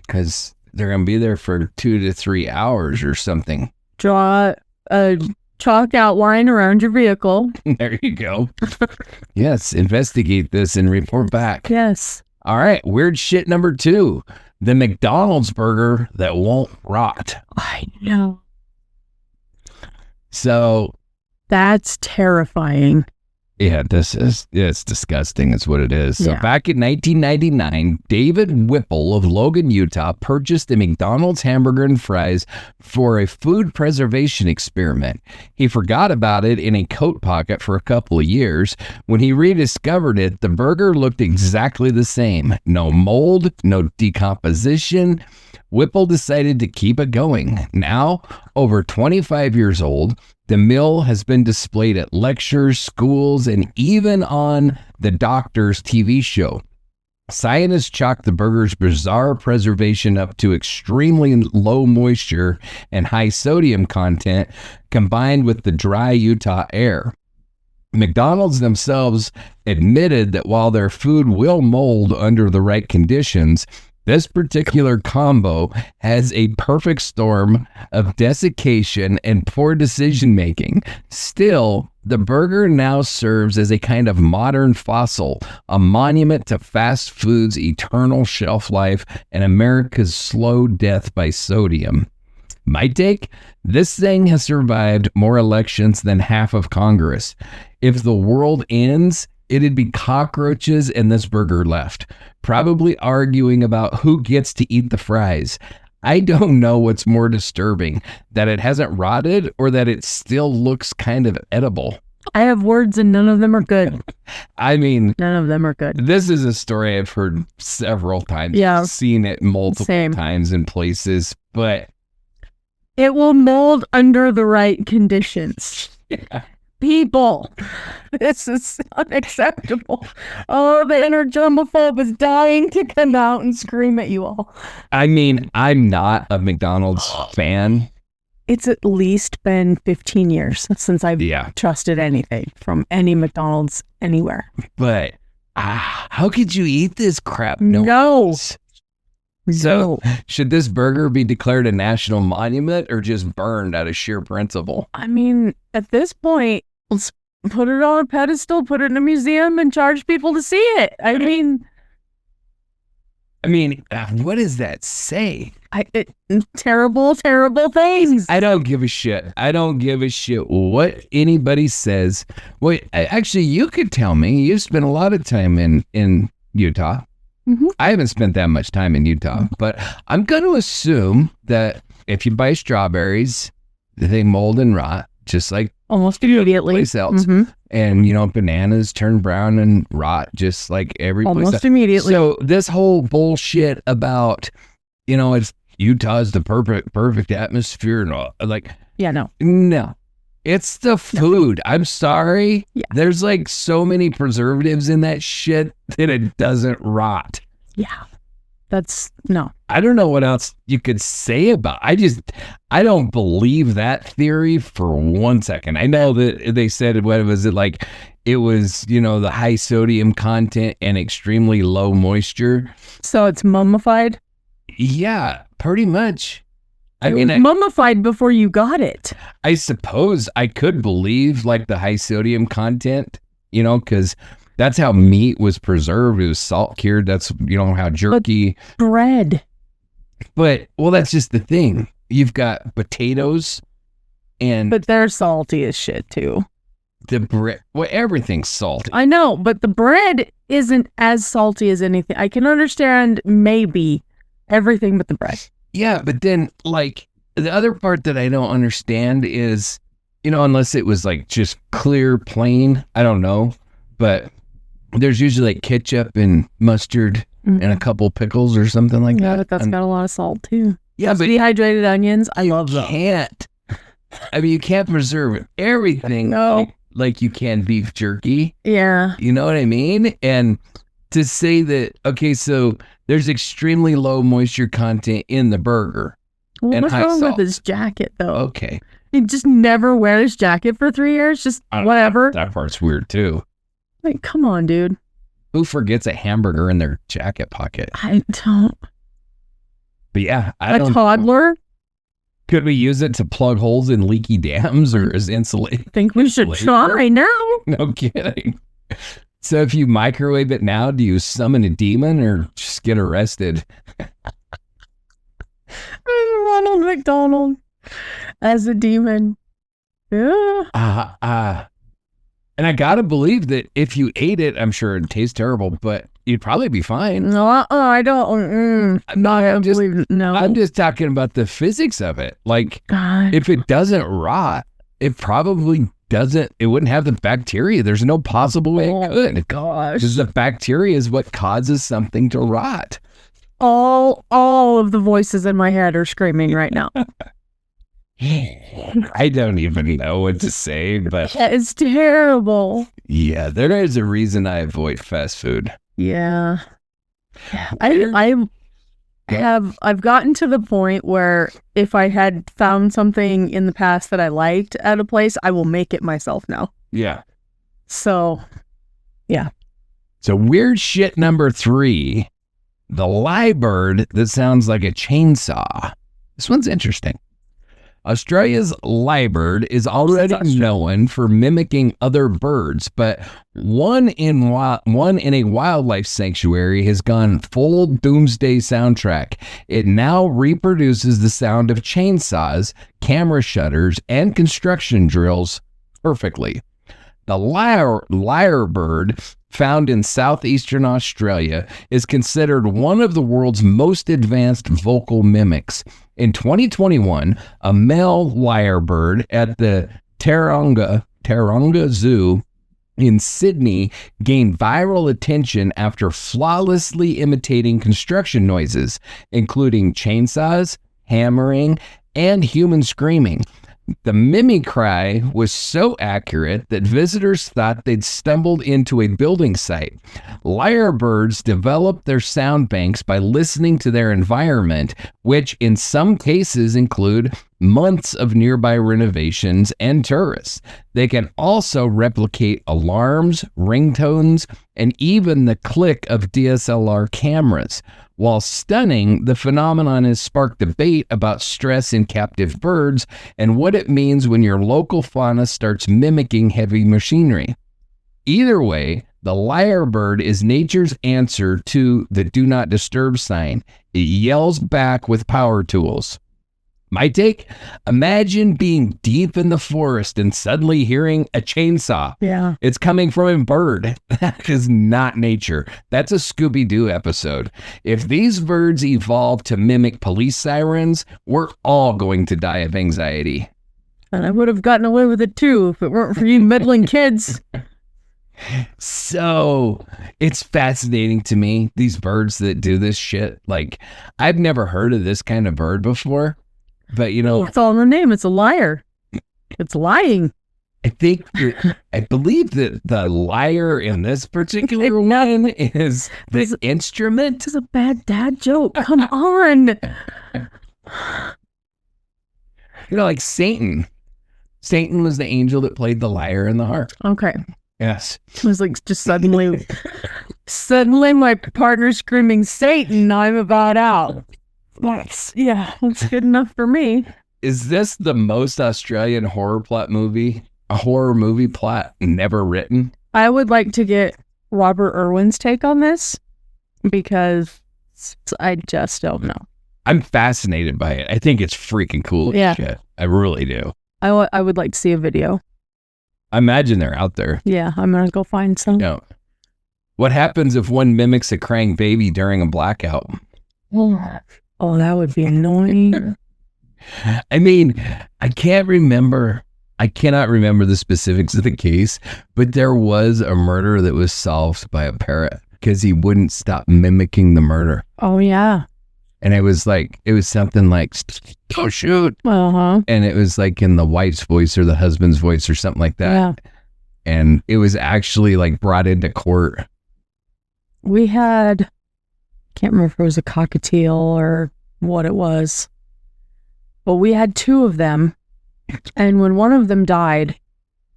Because they're going to be there for 2 to 3 hours or something. Draw a chalk outline around your vehicle. There you go. Yes, investigate this and report back. Yes. All right, weird shit number 2. The McDonald's burger that won't rot. I know. So... that's terrifying. Yeah, it's disgusting is what it is. So Yeah. back in 1999, David Whipple of Logan, Utah, purchased a McDonald's hamburger and fries for a food preservation experiment. He forgot about it in a coat pocket for a couple of years. When he rediscovered it, the burger looked exactly the same. No mold, no decomposition. Whipple decided to keep it going. Now, over 25 years old, the meal has been displayed at lectures, schools, and even on the doctor's TV show. Scientists chalk the burger's bizarre preservation up to extremely low moisture and high sodium content combined with the dry Utah air. McDonald's themselves admitted that while their food will mold under the right conditions, this particular combo has a perfect storm of desiccation and poor decision-making. Still, the burger now serves as a kind of modern fossil, a monument to fast food's eternal shelf life and America's slow death by sodium. My take? This thing has survived more elections than half of Congress. If the world ends, it'd be cockroaches and this burger left, probably arguing about who gets to eat the fries. I don't know what's more disturbing, that it hasn't rotted or that it still looks kind of edible. I have words and none of them are good. I mean, None of them are good. this is a story I've heard several times. Yeah. Seen it multiple Same. times in places, but It will mold under the right conditions. yeah. People, this is unacceptable. Oh, the inner germaphobe is dying to come out and scream at you all. I mean, I'm not a McDonald's fan. It's at least been 15 years since I've Yeah. trusted anything from any McDonald's anywhere. But how could you eat this crap? No. So, should this burger be declared a national monument or just burned out of sheer principle? I mean, at this point, let's put it on a pedestal, put it in a museum, and charge people to see it. I mean, what does that say? terrible, terrible things. I don't give a shit. I don't give a shit what anybody says. Well, actually, you could tell me. You spent a lot of time in Utah. Mhm. I haven't spent that much time in Utah, but I'm going to assume that if you buy strawberries, they mold and rot, just like Almost immediately. place else. Mhm. And, bananas turn brown and rot, just like every place Almost else. immediately. So this whole bullshit about, it's Utah's the perfect atmosphere and all, like, Yeah, no. no. It's the food. I'm sorry. Yeah. There's like so many preservatives in that shit that it doesn't rot. Yeah. That's, no. I don't know what else you could say about I don't believe that theory for 1 second. I know that they said, what was it like? It was, the high sodium content and extremely low moisture. So it's mummified? Yeah, pretty much. It was mummified before you got it. I suppose I could believe like the high sodium content, because that's how meat was preserved. It was salt cured. That's, how jerky. Bread. But, well, that's just the thing. You've got potatoes and But they're salty as shit too. the bread. Well, everything's salty. I know, but the bread isn't as salty as anything. I can understand maybe everything but the bread. Yeah, but then like the other part that I don't understand is, unless it was like just clear, plain, I don't know, but there's usually like ketchup and mustard and a couple pickles or something like that. Yeah, but that's got a lot of salt too. Yeah, but dehydrated onions, I love them. You can't preserve everything. No. Like you can beef jerky. Yeah. You know what I mean? And to say that, okay, so there's extremely low moisture content in the burger. Well, and what's high wrong salt. with his jacket, though? Okay. He just never wear his jacket for 3 years? Just whatever? That part's weird, too. Like, come on, dude. Who forgets a hamburger in their jacket pocket? I don't. But yeah, A toddler? Could we use it to plug holes in leaky dams or as insulation? I think we should try now. No kidding. So if you microwave it now, do you summon a demon or just get arrested? Ronald McDonald as a demon. Yeah. And I gotta believe that if you ate it, I'm sure it'd taste terrible, but you'd probably be fine. No, I don't. I'm just talking about the physics of it. Like, God. if it doesn't rot, it probably doesn't. It wouldn't have the bacteria. There's no possible way it could. Gosh. Because the bacteria is what causes something to rot. All of the voices in my head are screaming right now. I don't even know what to say, but it's terrible. Yeah, there is a reason I avoid fast food. Yeah. I've gotten to the point where if I had found something in the past that I liked at a place, I will make it myself now. Yeah. So, yeah. So weird shit number 3, the lyrebird that sounds like a chainsaw. This one's interesting. Australia's lyrebird is already known for mimicking other birds, but one in a wildlife sanctuary has gone full doomsday soundtrack. It now reproduces the sound of chainsaws, camera shutters, and construction drills perfectly. The lyrebird, found in southeastern Australia, is considered one of the world's most advanced vocal mimics. In 2021, a male lyrebird at the Taronga Zoo in Sydney gained viral attention after flawlessly imitating construction noises, including chainsaws, hammering, and human screaming. The mimicry was so accurate that visitors thought they'd stumbled into a building site. Lyrebirds develop their sound banks by listening to their environment, which in some cases include months of nearby renovations and tourists. They can also replicate alarms, ringtones, and even the click of DSLR cameras. While stunning, the phenomenon has sparked debate about stress in captive birds and what it means when your local fauna starts mimicking heavy machinery. Either way, the lyrebird is nature's answer to the do not disturb sign. It yells back with power tools. My take? Imagine being deep in the forest and suddenly hearing a chainsaw. Yeah. It's coming from a bird. That is not nature. That's a Scooby-Doo episode. If these birds evolve to mimic police sirens, we're all going to die of anxiety. And I would have gotten away with it too if it weren't for you meddling kids. So it's fascinating to me, these birds that do this shit. Like, I've never heard of this kind of bird before. But, it's all in the name. It's a liar. It's lying. I believe that the lyre in this particular one is the instrument. This is a bad dad joke. Come on. Like Satan. Satan was the angel that played the lyre and the harp. Okay. Yes. It was like just suddenly my partner's screaming, Satan, I'm about out. That's good enough for me. Is this the most Australian horror movie plot never written? I would like to get Robert Irwin's take on this because I just don't know. I'm fascinated by it. I think it's freaking cool as shit. I really do. I would like to see a video. I imagine they're out there. Yeah, I'm going to go find some. What happens if one mimics a crying baby during a blackout? Oh, that would be annoying. I mean, I cannot remember the specifics of the case, but there was a murder that was solved by a parrot because he wouldn't stop mimicking the murder. Oh, yeah. And it was something like, "Don't shoot." Uh-huh. And it was like in the wife's voice or the husband's voice or something like that. Yeah. And it was actually like brought into court. We had, can't remember if it was a cockatiel or what it was, but we had two of them. And when one of them died,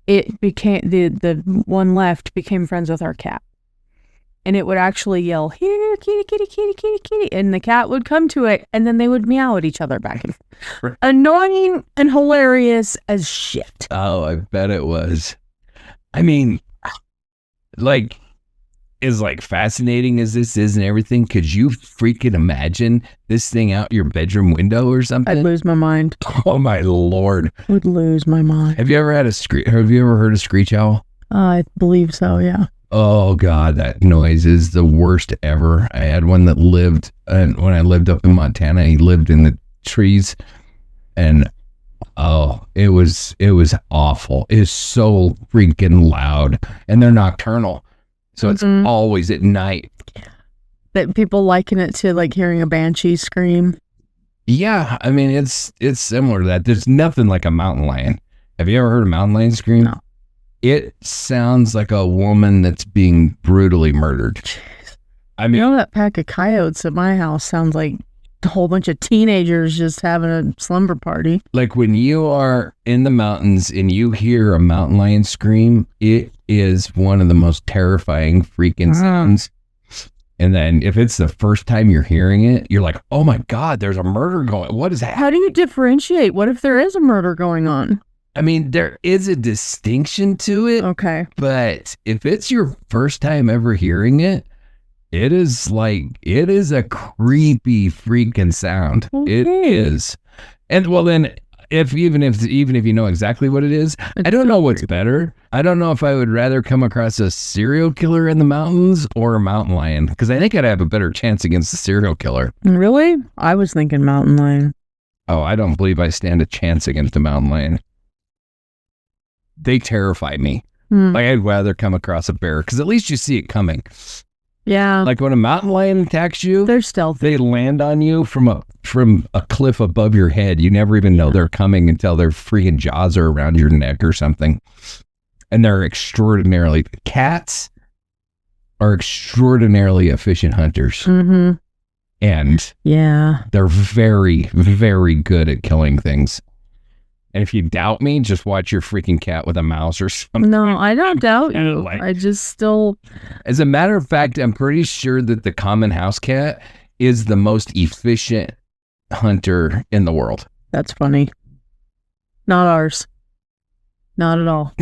it became, the one left became friends with our cat. And it would actually yell, "Here, kitty, kitty, kitty, kitty, kitty." And the cat would come to it, and then they would meow at each other back and forth. Annoying and hilarious as shit. Oh, I bet it was. I mean, like, as like fascinating as this is and everything, could you freaking imagine this thing out your bedroom window or something? I'd lose my mind. Oh my Lord. Would lose my mind. Have you ever heard a screech owl? I believe so, yeah. Oh God, that noise is the worst ever. I had one that lived, and when I lived up in Montana, he lived in the trees, and it was awful. It's so freaking loud, and they're nocturnal, so it's always at night. That people liken it to like hearing a banshee scream. Yeah, I mean it's similar to that. There's nothing like a mountain lion. Have you ever heard a mountain lion scream? No. It sounds like a woman that's being brutally murdered. Jeez. I mean, that pack of coyotes at my house sounds like a whole bunch of teenagers just having a slumber party. Like when you are in the mountains and you hear a mountain lion scream, it is one of the most terrifying freaking sounds. And then if it's the first time you're hearing it, you're like, "Oh my God, there's a murder going. What is that?" How do you differentiate? What if there is a murder going on? I mean, there is a distinction to it. Okay. But if it's your first time ever hearing it, it is a creepy freaking sound. Okay. It is. And well, then even if you know exactly what it is, I don't know what's better. I don't know if I would rather come across a serial killer in the mountains or a mountain lion, because I think I'd have a better chance against the serial killer. Really? I was thinking mountain lion. Oh, I don't believe I stand a chance against a mountain lion. They terrify me. Like I'd rather come across a bear, because at least you see it coming. Yeah. Like when a mountain lion attacks you, they're stealthy. they land on you from a cliff above your head. You never even know they're coming until their freaking jaws are around your neck or something. And cats are extraordinarily efficient hunters. Mm-hmm. And yeah, they're very, very good at killing things. And if you doubt me, just watch your freaking cat with a mouse or something. No, I don't doubt you. I just still... As a matter of fact, I'm pretty sure that the common house cat is the most efficient hunter in the world. That's funny. Not ours. Not at all.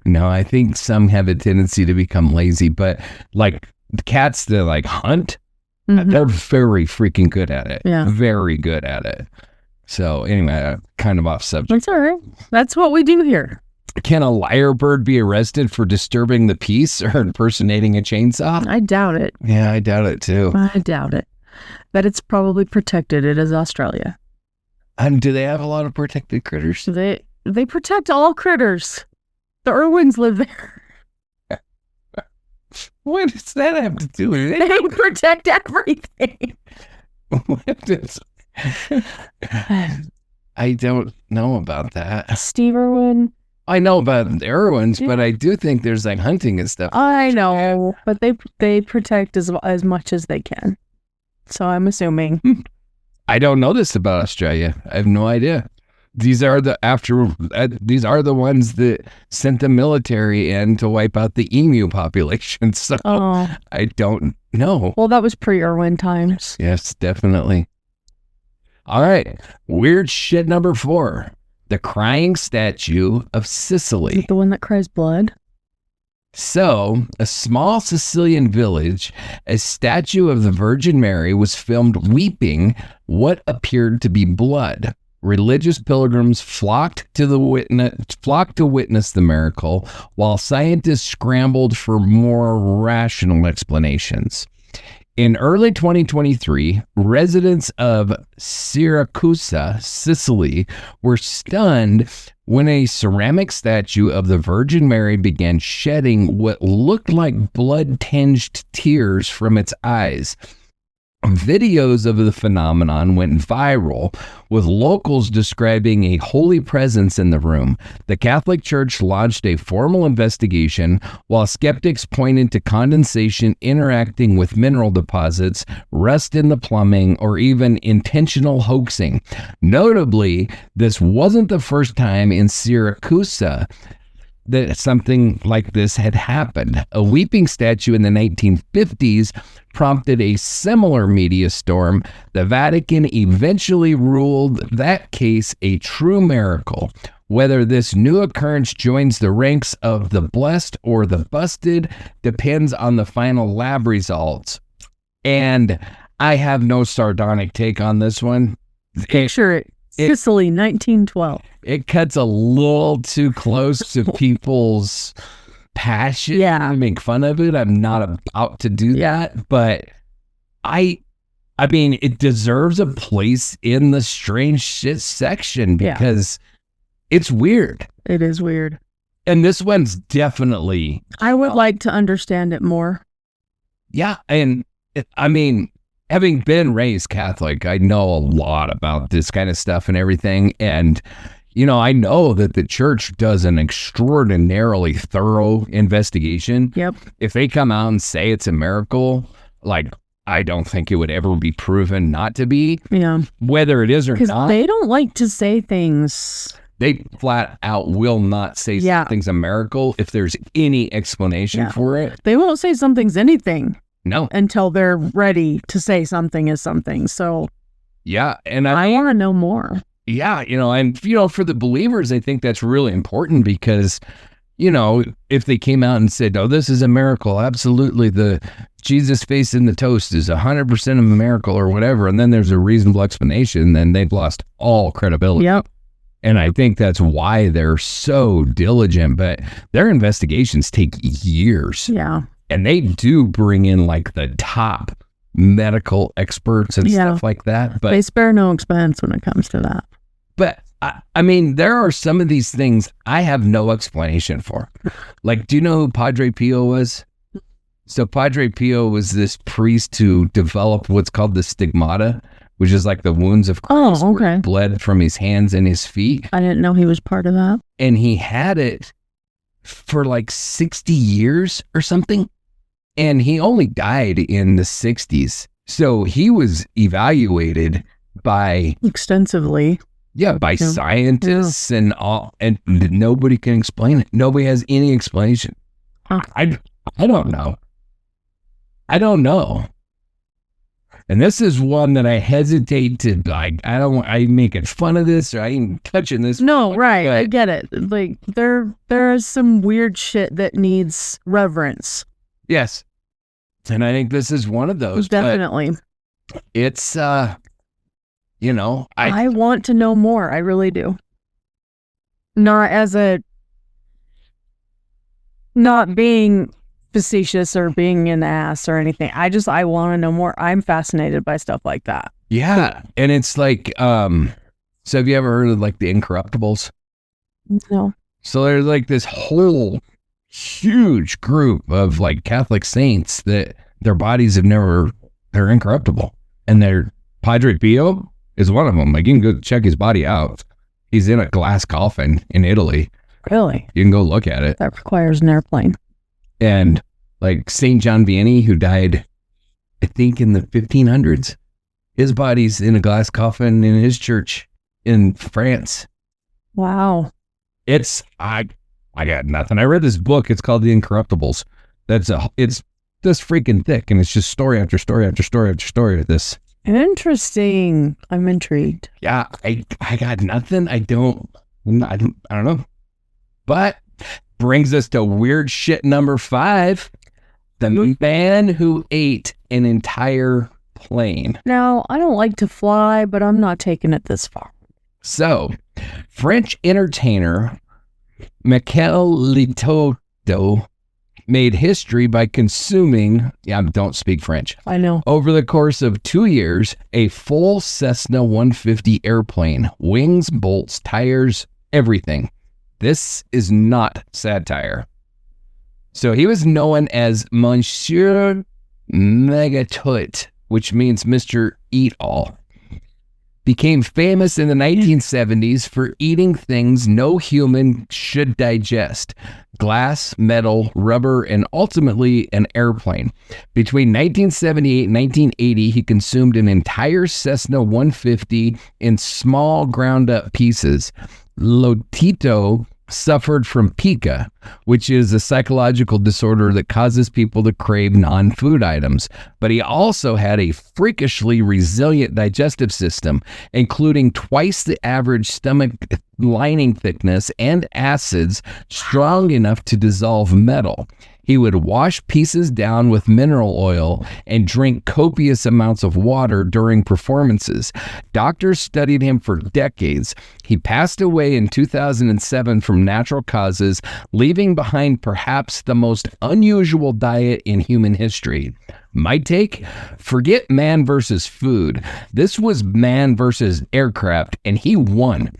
No, I think some have a tendency to become lazy, but like the cats that like hunt, they're very freaking good at it. Yeah. Very good at it. So anyway, kind of off subject. That's all right. That's what we do here. Can a lyrebird be arrested for disturbing the peace or impersonating a chainsaw? I doubt it. Yeah, I doubt it too. I doubt it. But it's probably protected. It is Australia. And do they have a lot of protected critters? They protect all critters. The Irwins live there. What does that have to do with it? They protect everything. I don't know about that. Steve Irwin. I know about the Irwins, but I do think there's like hunting and stuff. I know, but they protect as much as they can. So I'm assuming. I don't know this about Australia. I have no idea. These are the ones that sent the military in to wipe out the emu population. So I don't know. Well, that was pre-Irwin times. Yes, definitely. All right. Weird shit number 4. The crying statue of Sicily. Is it the one that cries blood? So, a small Sicilian village, a statue of the Virgin Mary was filmed weeping what appeared to be blood. Religious pilgrims flocked to witness the miracle, while scientists scrambled for more rational explanations. In early 2023, residents of Syracuse, Sicily, were stunned when a ceramic statue of the Virgin Mary began shedding what looked like blood-tinged tears from its eyes. Videos of the phenomenon went viral, with locals describing a holy presence in the room. The Catholic Church launched a formal investigation, while skeptics pointed to condensation interacting with mineral deposits, rust in the plumbing, or even intentional hoaxing. Notably, this wasn't the first time in Syracuse that something like this had happened. A weeping statue in the 1950s prompted a similar media storm. The Vatican eventually ruled that case a true miracle. Whether this new occurrence joins the ranks of the blessed or the busted depends on the final lab results. And I have no sardonic take on this one. Picture it. Sicily, 1912. It cuts a little too close to people's passion to make fun of it. I'm not about to do that, but I mean, it deserves a place in the strange shit section because it's weird. It is weird. And this one's definitely... I would like to understand it more. Yeah, and I mean... Having been raised Catholic, I know a lot about this kind of stuff and everything. And, you know, I know that the church does an extraordinarily thorough investigation. Yep. If they come out and say it's a miracle, like, I don't think it would ever be proven not to be. Yeah. Whether it is or because not. They don't like to say things. They flat out will not say something's a miracle if there's any explanation for it. They won't say something's anything. No. Until they're ready to say something is something. So, yeah. And I want to know more. Yeah. You know, and, you know, for the believers, I think that's really important because, you know, if they came out and said, oh, this is a miracle, absolutely, the Jesus face in the toast is 100% of a miracle or whatever, and then there's a reasonable explanation, then they've lost all credibility. Yep. And I think that's why they're so diligent, but their investigations take years. Yeah. And they do bring in like the top medical experts and stuff like that. But they spare no expense when it comes to that. But I mean, there are some of these things I have no explanation for. Like, do you know who Padre Pio was? So Padre Pio was this priest who developed what's called the stigmata, which is like the wounds of Christ where he bled from his hands and his feet. I didn't know he was part of that. And he had it for like 60 years or something. And he only died in the 60s. So he was evaluated by... extensively. Yeah, by scientists and all. And nobody can explain it. Nobody has any explanation. Huh. I don't know. I don't know. And this is one that I hesitate to, like, I making fun of this or I ain't touching this. No, right. I get it. Like, there is some weird shit that needs reverence. Yes. And I think this is one of those. Definitely. It's, you know, I want to know more. I really do. Not being facetious or being an ass or anything. I want to know more. I'm fascinated by stuff like that. Yeah. And it's like, so have you ever heard of like the Incorruptibles? No. So there's like this whole huge group of like Catholic saints that their bodies they're incorruptible. And their Padre Pio is one of them. Like, you can go check his body out. He's in a glass coffin in Italy. Really? You can go look at it. That requires an airplane. And like St. John Vianney, who died, I think, in the 1500s, his body's in a glass coffin in his church in France. Wow. I got nothing. I read this book. It's called The Incorruptibles. It's this freaking thick, and it's just story after story after story after story of this. Interesting. I'm intrigued. Yeah, I got nothing. I don't know. But brings us to weird shit number 5. The man who ate an entire plane. Now, I don't like to fly, but I'm not taking it this far. So, French entertainer Michel Letourneau made history by consuming, don't speak French, I know. over the course of 2 years, a full Cessna 150 airplane, wings, bolts, tires, everything. This is not satire. So he was known as Monsieur Megatot, which means Mr. Eat-All. Became famous in the 1970s for eating things no human should digest: glass, metal, rubber, and ultimately an airplane. Between 1978 and 1980, he consumed an entire Cessna 150 in small ground-up pieces. Lotito suffered from pica, which is a psychological disorder that causes people to crave non-food items. But he also had a freakishly resilient digestive system, including twice the average stomach lining thickness and acids strong enough to dissolve metal. He would wash pieces down with mineral oil and drink copious amounts of water during performances. Doctors studied him for decades. He passed away in 2007 from natural causes, leaving behind perhaps the most unusual diet in human history. My take? Forget man versus food. This was man versus aircraft, and he won.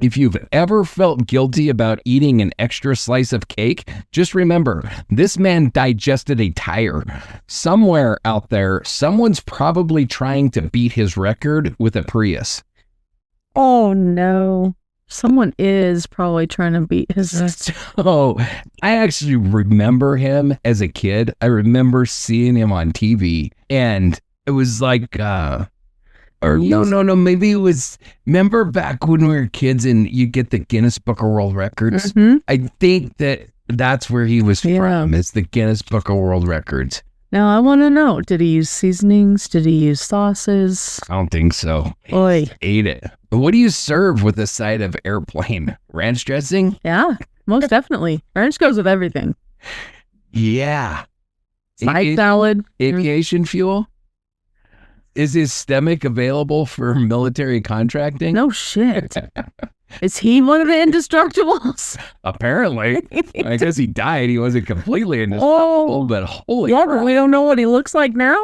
If you've ever felt guilty about eating an extra slice of cake, just remember, this man digested a tire. Somewhere out there, someone's probably trying to beat his record with a Prius. Oh, no. Someone is probably trying to beat his... So, I actually remember him as a kid. I remember seeing him on TV, and it was like... Or no, maybe it was, remember back when we were kids and you get the Guinness Book of World Records? Mm-hmm. I think that's where he was from, is the Guinness Book of World Records. Now, I want to know, did he use seasonings? Did he use sauces? I don't think so. Oy. He ate it. But what do you serve with a side of airplane? Ranch dressing? Yeah, most definitely. Ranch goes with everything. Yeah. Side salad. Aviation fuel? Is his stomach available for military contracting? No shit. Is he one of the indestructibles? Apparently. I guess he died. He wasn't completely indestructible, but holy yeah, crap. but we don't know what he looks like now.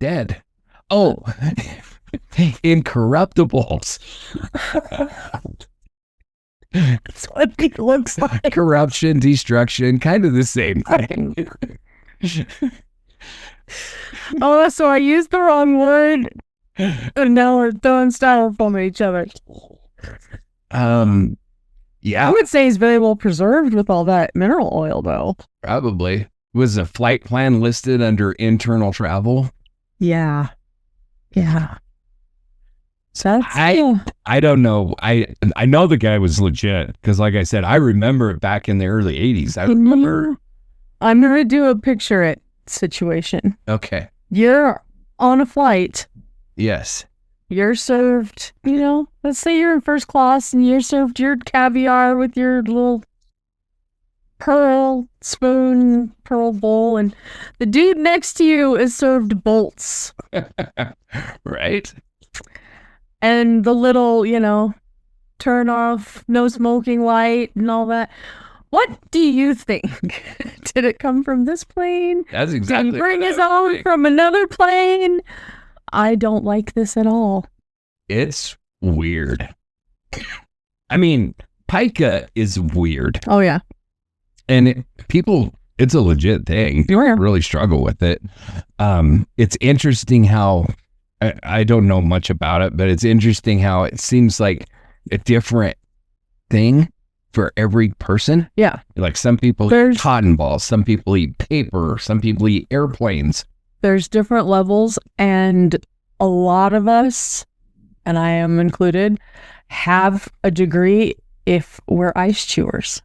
Dead. Oh, incorruptibles. That's what he looks like. Corruption, destruction, kind of the same thing. Oh, so I used the wrong word, and now we're throwing styrofoam at each other. Yeah. I would say he's very well preserved with all that mineral oil, though. Probably. Was a flight plan listed under internal travel? Yeah. So I don't know. I know the guy was legit because, like I said, I remember it back in the early 80s. I remember. I'm going to do a picture it situation. Okay. You're on a flight. Yes. You're served, let's say you're in first class and you're served your caviar with your little pearl spoon, pearl bowl, and the dude next to you is served bolts. Right. And the little, turn off, no smoking light and all that. What do you think? Did it come from this plane? That's exactly. Did he bring his own from another plane? I don't like this at all. It's weird. I mean, pica is weird. Oh, yeah. And it's a legit thing. Oh, yeah. Really struggle with it. It's interesting how, I don't know much about it, but it's interesting how it seems like a different thing for every person. Yeah. Like some people eat cotton balls, some people eat paper, some people eat airplanes. There's different levels, and a lot of us, and I am included, have a degree if we're ice chewers.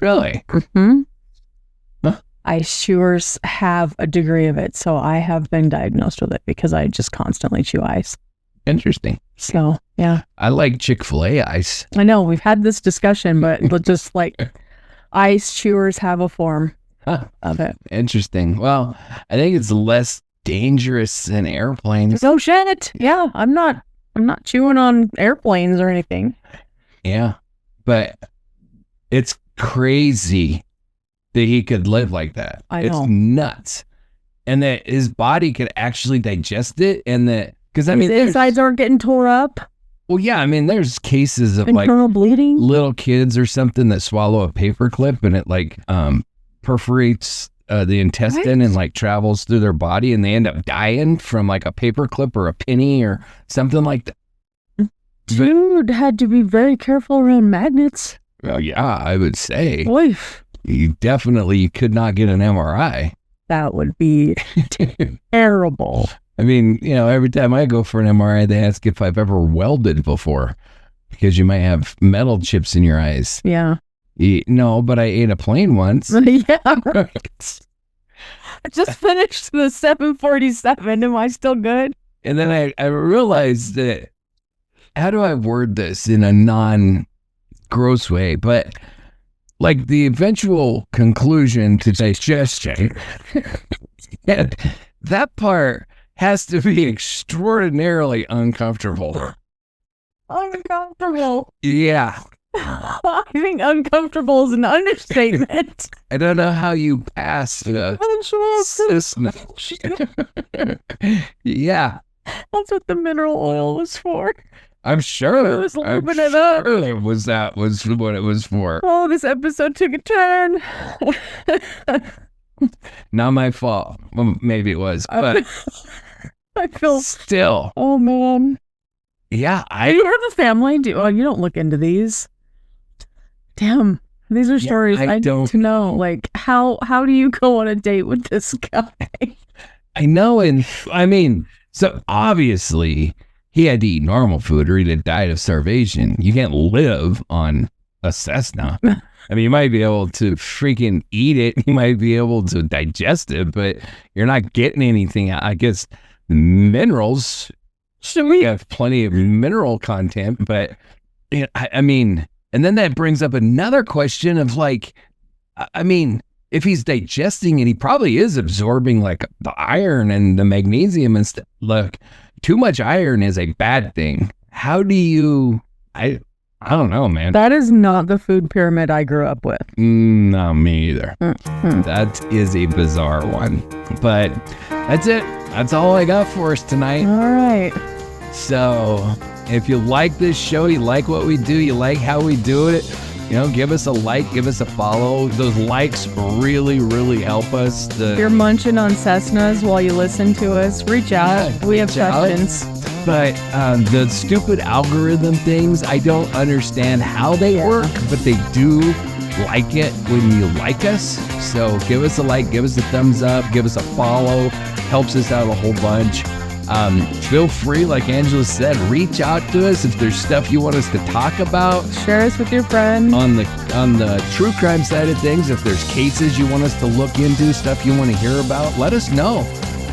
Really? Mm-hmm. Huh? Ice chewers have a degree of it, so I have been diagnosed with it because I just constantly chew ice. Interesting. So, yeah. I like Chick-fil-A ice. I know, we've had this discussion, but just like ice chewers have a form of it. Interesting. Well, I think it's less dangerous than airplanes. No shit. Yeah, I'm not chewing on airplanes or anything. Yeah. But it's crazy that he could live like that. I know. It's nuts. And that his body could actually digest it, and that, because I mean, his insides aren't getting tore up. well, yeah, I mean, there's cases of Internal bleeding. little kids or something that swallow a paper clip and it perforates the intestine and travels through their body, and they end up dying from a paper clip or a penny or something like that. Dude had to be very careful around magnets. Well, yeah, I would say Oof. you could not get an MRI. That would be terrible. I mean, every time I go for an MRI, they ask if I've ever welded before because you might have metal chips in your eyes. Yeah. No, but I ate a plane once. Yeah. I just finished the 747. Am I still good? And then I realized that, how do I word this in a non-gross way? But the eventual conclusion to digestion, that part has to be extraordinarily uncomfortable. Uncomfortable. Yeah. I think uncomfortable is an understatement. I don't know how you pass the system. Yeah. That's what the mineral oil was for. I'm sure it was lubing it up. That was what it was for. Oh, this episode took a turn. Not my fault. Well, maybe it was, but I feel still. Oh man. Yeah, Do you have a family? You don't look into these. Damn, these are stories I don't need to know. How do you go on a date with this guy? I know, and I mean, so obviously he had to eat normal food or he'd have died of starvation. You can't live on a Cessna. I mean, you might be able to freaking eat it. You might be able to digest it, but you're not getting anything. I guess minerals. We have plenty of mineral content, but I mean, and then that brings up another question of I mean, if he's digesting it, he probably is absorbing the iron and the magnesium and stuff. Look, too much iron is a bad thing. How do you, I don't know, man. That is not the food pyramid I grew up with. No, me either. Mm-hmm. That is a bizarre one, but that's it. That's all I got for us tonight. All right. So if you like this show, you like what we do, you like how we do it, give us a like, give us a follow. Those likes really, really help us. If you're munching on Cessnas while you listen to us, reach out. We have questions. But the stupid algorithm things, I don't understand how they work, but they do like it when you like us. So give us a like, give us a thumbs up, give us a follow. Helps us out a whole bunch. Feel free, like Angela said, reach out to us if there's stuff you want us to talk about. Share us with your friends. On the true crime side of things, if there's cases you want us to look into, stuff you want to hear about, let us know.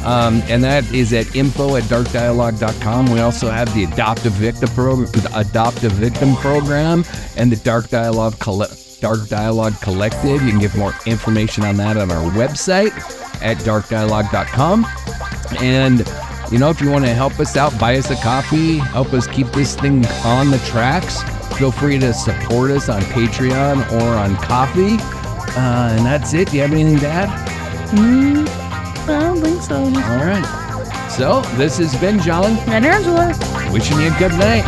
And that is at info@darkdialogue.com. We also have the Adoptive Victim Program and the Dark Dialogue Collective. You can get more information on that on our website at darkdialogue.com. And if you want to help us out, buy us a coffee, help us keep this thing on the tracks, feel free to support us on Patreon or on Coffee. And that's it. Do you have anything to add? I don't think so. All right. So this has been John and Angela. Wishing you a good night.